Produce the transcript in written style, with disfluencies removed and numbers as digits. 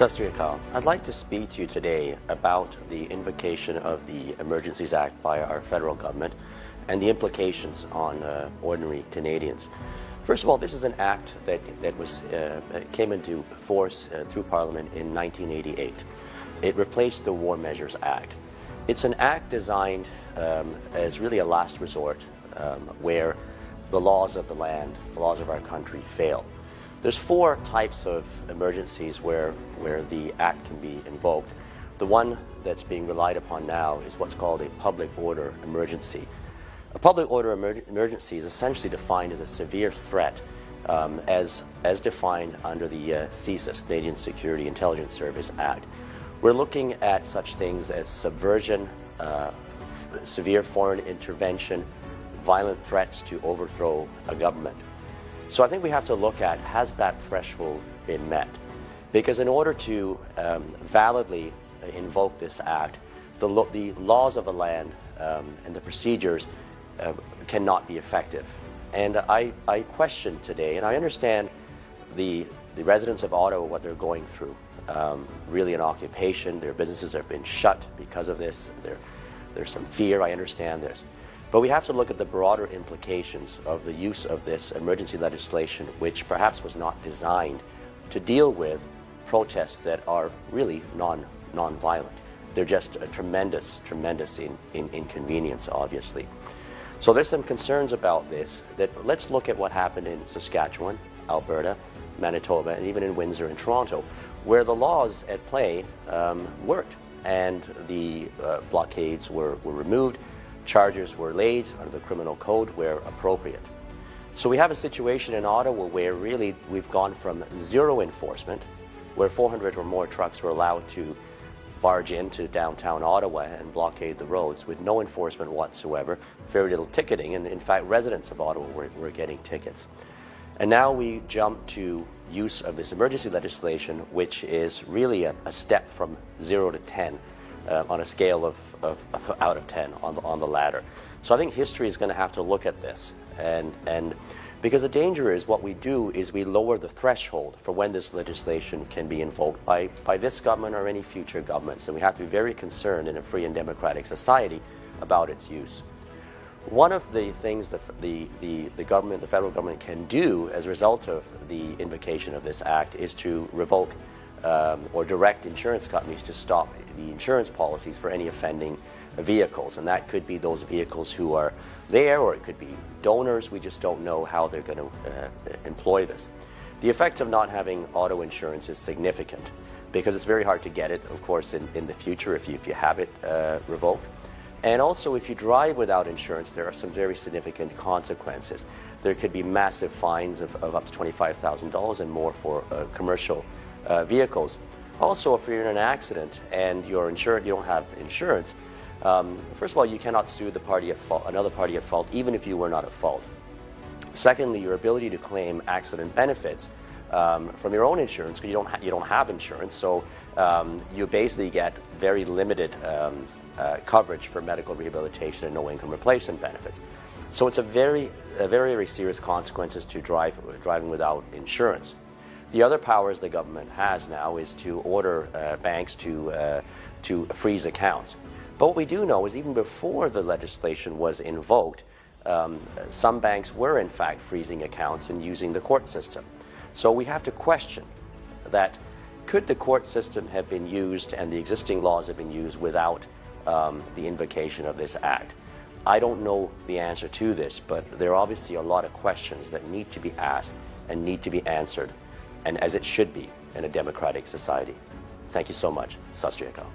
Sat Sri Akal. I'd like to speak to you today about the invocation of the Emergencies Act by our federal government and the implications on ordinary Canadians. First of all, this is an act that came into force through Parliament in 1988. It replaced the War Measures Act. It's an act designed as really a last resort where the laws of the land, the laws of our country fail. There's four types of emergencies where the act can be invoked. The one that's being relied upon now is what's called a public order emergency. A public order emergency is essentially defined as a severe threat as defined under the CSIS, Canadian Security Intelligence Service Act. We're looking at such things as subversion, severe foreign intervention, violent threats to overthrow a government. So I think we have to look at, has that threshold been met? Because in order to validly invoke this act, the laws of the land and the procedures cannot be effective. And I question today, and I understand the residents of Ottawa, what they're going through. Really an occupation, their businesses have been shut because of this. There's some fear, I understand this. But we have to look at the broader implications of the use of this emergency legislation, which perhaps was not designed to deal with protests that are really non-violent. They're just a tremendous inconvenience, obviously. So there's some concerns about this. Let's look at what happened in Saskatchewan, Alberta, Manitoba, and even in Windsor and Toronto, where the laws at play worked, and the blockades were removed. Charges were laid under the criminal code where appropriate. So we have a situation in Ottawa where really we've gone from zero enforcement, where 400 or more trucks were allowed to barge into downtown Ottawa and blockade the roads with no enforcement whatsoever, very little ticketing, and in fact residents of Ottawa were getting tickets. And now we jump to use of this emergency legislation, which is really a step from 0 to 10. On a scale of out of 10 on the ladder. So I think history is going to have to look at this, and because the danger is what we do is we lower the threshold for when this legislation can be invoked by this government or any future governments, and we have to be very concerned in a free and democratic society about its use. One of the things that the government, the federal government, can do as a result of the invocation of this act is to revoke or direct insurance companies to stop the insurance policies for any offending vehicles. And that could be those vehicles who are there, or it could be donors. We just don't know how they're going to employ this. The effect of not having auto insurance is significant because it's very hard to get it, of course, in the future if you have it revoked. And also, if you drive without insurance, there are some very significant consequences. There could be massive fines of up to $25,000 and more for commercial vehicles. Also, if you're in an accident and you're insured, you don't have insurance, first of all, you cannot sue the party at fault, another party at fault, even if you were not at fault. Secondly, your ability to claim accident benefits from your own insurance, because you don't have insurance, so you basically get very limited coverage for medical rehabilitation and no income replacement benefits. So it's a very serious consequences to driving without insurance. The other powers the government has now is to order banks to freeze accounts. But what we do know is even before the legislation was invoked, some banks were in fact freezing accounts and using the court system. So we have to question that, could the court system have been used and the existing laws have been used without the invocation of this act? I don't know the answer to this, but there are obviously a lot of questions that need to be asked and need to be answered, and as it should be in a democratic society. Thank you so much. Sat Sri Akal.